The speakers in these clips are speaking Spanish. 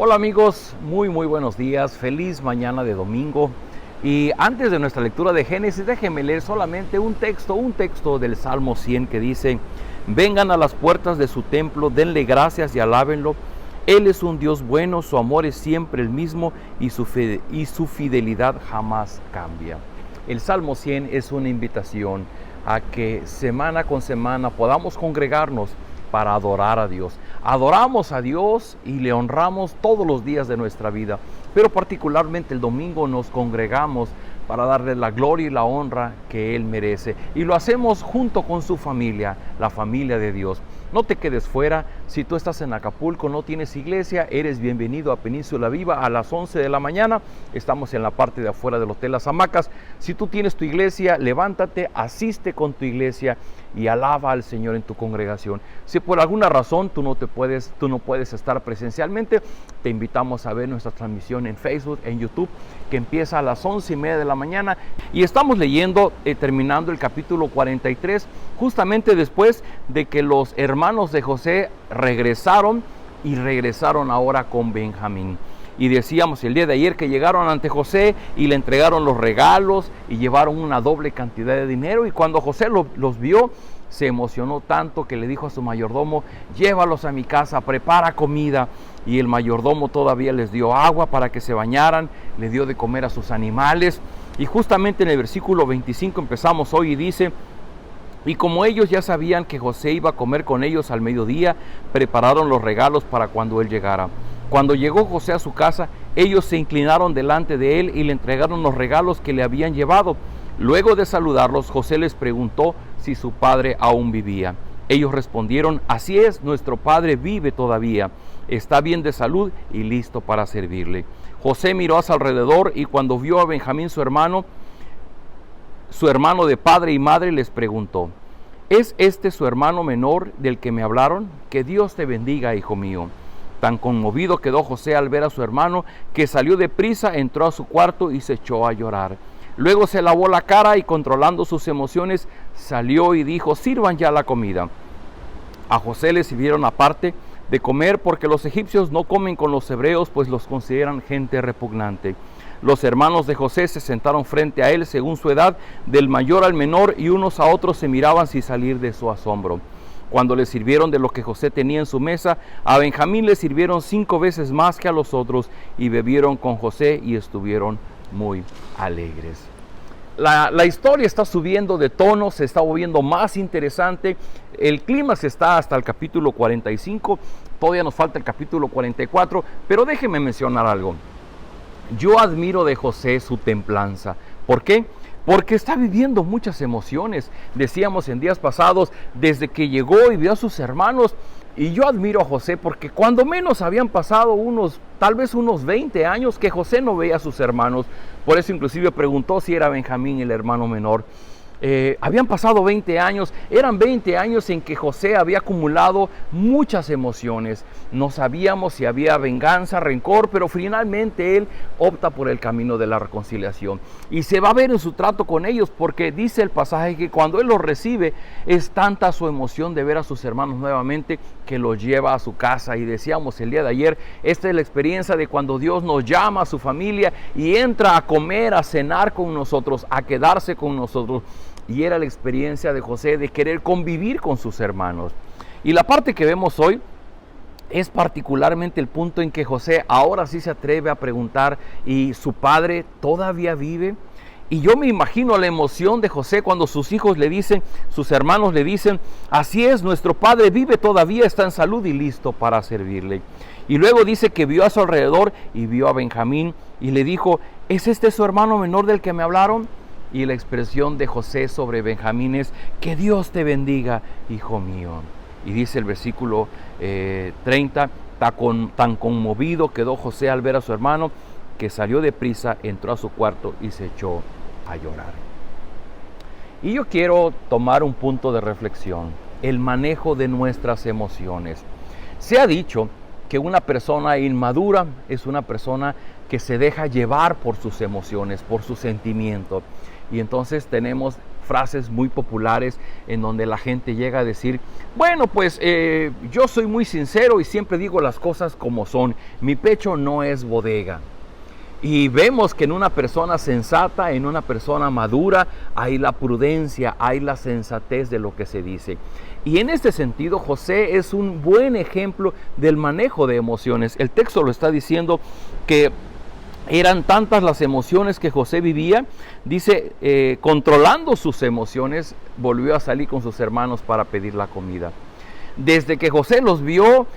Hola amigos, muy buenos días, feliz mañana de domingo. Y antes de nuestra lectura de Génesis, déjenme leer solamente un texto del Salmo 100 que dice: vengan a las puertas de su templo, denle gracias y alábenlo. Él es un Dios bueno, su amor es siempre el mismo y su fidelidad jamás cambia. El Salmo 100 es una invitación a que semana con semana podamos congregarnos para adorar a Dios. Adoramos a Dios y le honramos todos los días de nuestra vida, pero particularmente el domingo nos congregamos para darle la gloria y la honra que Él merece. Y lo hacemos junto con su familia, la familia de Dios. No te quedes fuera. Si tú estás en Acapulco, no tienes iglesia, eres bienvenido a Península Viva a las 11 de la mañana. Estamos en la parte de afuera del Hotel Las Hamacas. Si tú tienes tu iglesia, levántate, asiste con tu iglesia y alaba al Señor en tu congregación. Si por alguna razón tú no puedes estar presencialmente, te invitamos a ver nuestra transmisión en Facebook, en YouTube, que empieza a las 11:30 de la mañana. Y estamos leyendo, terminando el capítulo 43, justamente después de que los hermanos de José regresaron ahora con Benjamín. Y decíamos el día de ayer que llegaron ante José y le entregaron los regalos y llevaron una doble cantidad de dinero. Y cuando José los vio, se emocionó tanto que le dijo a su mayordomo: llévalos a mi casa, prepara comida. Y el mayordomo todavía les dio agua para que se bañaran, le dio de comer a sus animales. Y justamente en el versículo 25 empezamos hoy y dice: y como ellos ya sabían que José iba a comer con ellos al mediodía, prepararon los regalos para cuando él llegara. Cuando llegó José a su casa, ellos se inclinaron delante de él y le entregaron los regalos que le habían llevado. Luego de saludarlos, José les preguntó si su padre aún vivía. Ellos respondieron: así es, nuestro padre vive todavía, está bien de salud y listo para servirle. José miró a su alrededor y cuando vio a Benjamín, su hermano de padre y madre, les preguntó: ¿es este su hermano menor del que me hablaron? Que Dios te bendiga, hijo mío. Tan conmovido quedó José al ver a su hermano que salió deprisa, entró a su cuarto y se echó a llorar. Luego se lavó la cara y, controlando sus emociones, salió y dijo: sirvan ya la comida. A José le sirvieron aparte de comer, porque los egipcios no comen con los hebreos, pues los consideran gente repugnante. Los hermanos de José se sentaron frente a él según su edad, del mayor al menor, y unos a otros se miraban sin salir de su asombro. Cuando le sirvieron de lo que José tenía en su mesa, a Benjamín le sirvieron 5 veces más que a los otros, y bebieron con José y estuvieron muy alegres. La historia está subiendo de tono, se está volviendo más interesante. El clima se está hasta el capítulo 45, todavía nos falta el capítulo 44, pero déjenme mencionar algo. Yo admiro de José su templanza. ¿Por qué? Porque está viviendo muchas emociones. Decíamos en días pasados, desde que llegó y vio a sus hermanos. Y yo admiro a José porque cuando menos habían pasado tal vez unos 20 años que José no veía a sus hermanos. Por eso inclusive preguntó si era Benjamín el hermano menor. Habían pasado 20 años, eran 20 años en que José había acumulado muchas emociones. No sabíamos si había venganza, rencor, pero finalmente él opta por el camino de la reconciliación. Y se va a ver en su trato con ellos, porque dice el pasaje que cuando él los recibe, es tanta su emoción de ver a sus hermanos nuevamente que los lleva a su casa. Y decíamos el día de ayer, esta es la experiencia de cuando Dios nos llama a su familia y entra a comer, a cenar con nosotros, a quedarse con nosotros. Y era la experiencia de José de querer convivir con sus hermanos. Y la parte que vemos hoy es particularmente el punto en que José ahora sí se atreve a preguntar: ¿y su padre todavía vive? Y yo me imagino la emoción de José cuando sus hijos le dicen, sus hermanos le dicen: así es, nuestro padre vive todavía, está en salud y listo para servirle. Y luego dice que vio a su alrededor y vio a Benjamín y le dijo: ¿es este su hermano menor del que me hablaron? Y la expresión de José sobre Benjamín es: que Dios te bendiga, hijo mío. Y dice el versículo 30, tan conmovido quedó José al ver a su hermano, que salió deprisa, entró a su cuarto y se echó a llorar. Y yo quiero tomar un punto de reflexión: el manejo de nuestras emociones. Se ha dicho que una persona inmadura es una persona que se deja llevar por sus emociones, por sus sentimientos. Y entonces tenemos frases muy populares en donde la gente llega a decir, bueno, pues yo soy muy sincero y siempre digo las cosas como son. Mi pecho no es bodega. Y vemos que en una persona sensata, en una persona madura, hay la prudencia, hay la sensatez de lo que se dice. Y en este sentido, José es un buen ejemplo del manejo de emociones. El texto lo está diciendo que eran tantas las emociones que José vivía. Dice, controlando sus emociones, volvió a salir con sus hermanos para pedir la comida. Desde que José los vio,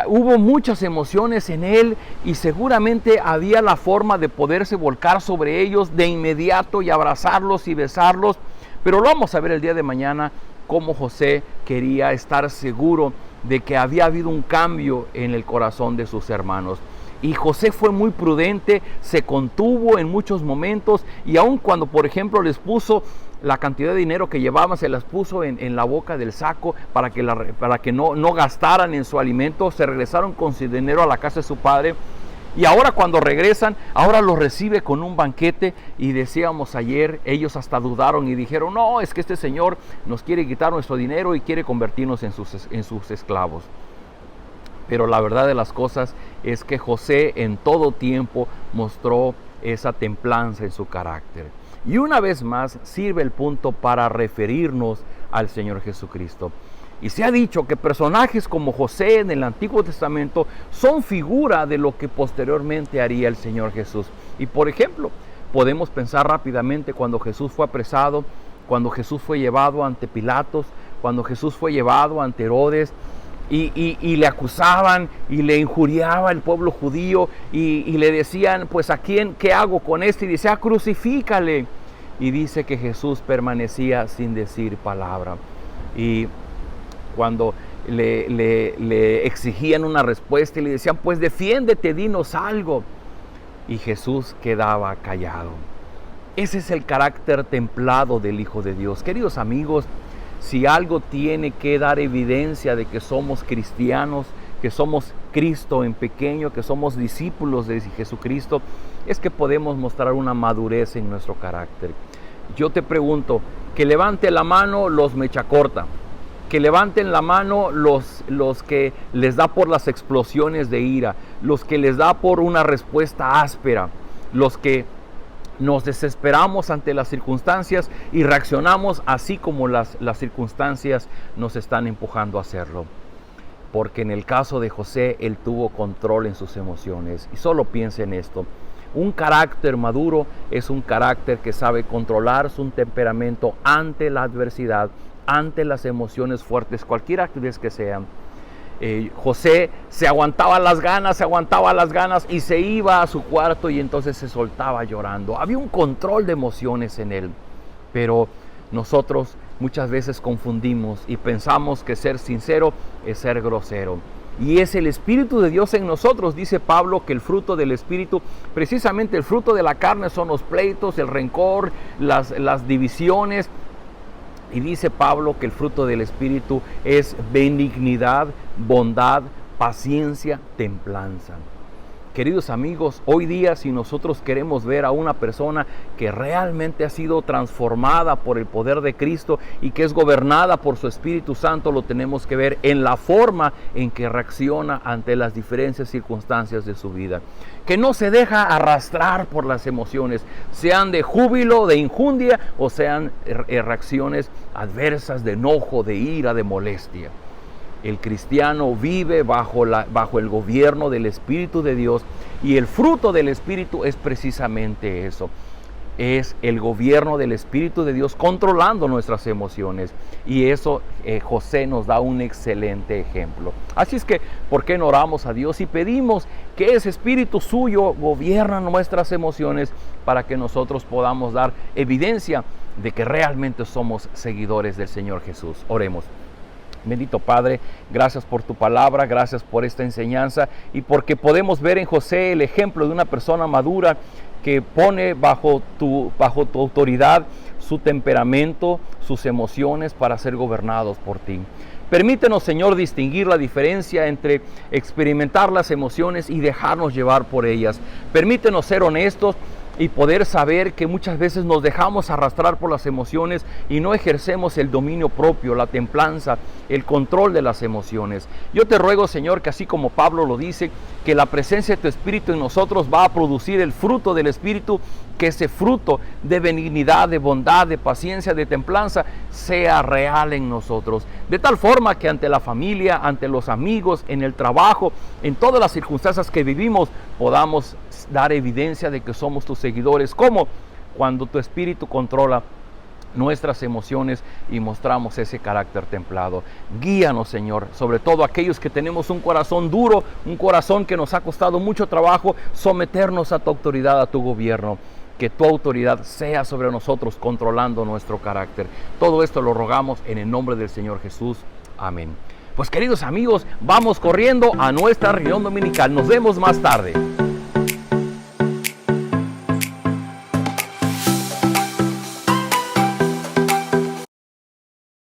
hubo muchas emociones en él y seguramente había la forma de poderse volcar sobre ellos de inmediato y abrazarlos y besarlos. Pero lo vamos a ver el día de mañana, cómo José quería estar seguro de que había habido un cambio en el corazón de sus hermanos. Y José fue muy prudente, se contuvo en muchos momentos, y aun cuando, por ejemplo, les puso la cantidad de dinero que llevaban, se las puso en la boca del saco para que no gastaran en su alimento, se regresaron con su dinero a la casa de su padre. Y ahora cuando regresan, ahora los recibe con un banquete, y decíamos ayer, ellos hasta dudaron y dijeron, no, es que este señor nos quiere quitar nuestro dinero y quiere convertirnos en sus esclavos. Pero la verdad de las cosas es que José en todo tiempo mostró esa templanza en su carácter. Y una vez más sirve el punto para referirnos al Señor Jesucristo. Y se ha dicho que personajes como José en el Antiguo Testamento son figura de lo que posteriormente haría el Señor Jesús. Y por ejemplo, podemos pensar rápidamente cuando Jesús fue apresado, cuando Jesús fue llevado ante Pilatos, cuando Jesús fue llevado ante Herodes, y le acusaban y le injuriaba el pueblo judío y le decían, pues ¿a quién? ¿Qué hago con este? Y dice, crucifícale. Y dice que Jesús permanecía sin decir palabra. Y cuando le exigían una respuesta y le decían, pues defiéndete, dinos algo. Y Jesús quedaba callado. Ese es el carácter templado del Hijo de Dios. Queridos amigos, si algo tiene que dar evidencia de que somos cristianos, que somos Cristo en pequeño, que somos discípulos de Jesucristo, es que podemos mostrar una madurez en nuestro carácter. Yo te pregunto, que levante la mano los mecha corta, que levanten la mano los que les da por las explosiones de ira, los que les da por una respuesta áspera, los que nos desesperamos ante las circunstancias y reaccionamos así como las circunstancias nos están empujando a hacerlo. Porque en el caso de José, él tuvo control en sus emociones. Y solo piense en esto. Un carácter maduro es un carácter que sabe controlar su temperamento ante la adversidad, ante las emociones fuertes, cualquiera que sean. José se aguantaba las ganas y se iba a su cuarto y entonces se soltaba llorando. Había un control de emociones en él, pero nosotros muchas veces confundimos y pensamos que ser sincero es ser grosero. Y es el Espíritu de Dios en nosotros. Dice Pablo que el fruto del Espíritu, precisamente el fruto de la carne, son los pleitos, el rencor, las divisiones. Y dice Pablo que el fruto del Espíritu es benignidad, bondad, paciencia, templanza. Queridos amigos, hoy día si nosotros queremos ver a una persona que realmente ha sido transformada por el poder de Cristo y que es gobernada por su Espíritu Santo, lo tenemos que ver en la forma en que reacciona ante las diferentes circunstancias de su vida. Que no se deja arrastrar por las emociones, sean de júbilo, de injundia o sean reacciones adversas de enojo, de ira, de molestia. El cristiano vive bajo el gobierno del Espíritu de Dios, y el fruto del Espíritu es precisamente eso. Es el gobierno del Espíritu de Dios controlando nuestras emociones, y eso José nos da un excelente ejemplo. Así es que, ¿por qué no oramos a Dios y pedimos que ese Espíritu suyo gobierna nuestras emociones para que nosotros podamos dar evidencia de que realmente somos seguidores del Señor Jesús? Oremos. Bendito Padre, gracias por tu palabra, gracias por esta enseñanza y porque podemos ver en José el ejemplo de una persona madura que pone bajo tu autoridad su temperamento, sus emociones para ser gobernados por ti. Permítenos, Señor, distinguir la diferencia entre experimentar las emociones y dejarnos llevar por ellas. Permítenos ser honestos y poder saber que muchas veces nos dejamos arrastrar por las emociones y no ejercemos el dominio propio, la templanza, el control de las emociones. Yo te ruego, Señor, que así como Pablo lo dice, que la presencia de tu Espíritu en nosotros va a producir el fruto del Espíritu, que ese fruto de benignidad, de bondad, de paciencia, de templanza sea real en nosotros, de tal forma que ante la familia, ante los amigos, en el trabajo, en todas las circunstancias que vivimos, podamos dar evidencia de que somos tus seguidores, como cuando tu Espíritu controla nuestras emociones y mostramos ese carácter templado. Guíanos, Señor, sobre todo aquellos que tenemos un corazón duro, un corazón que nos ha costado mucho trabajo someternos a tu autoridad, a tu gobierno. Que tu autoridad sea sobre nosotros, controlando nuestro carácter. Todo esto lo rogamos en el nombre del Señor Jesús. Amén. Pues, queridos amigos, vamos corriendo a nuestra reunión dominical. Nos vemos más tarde.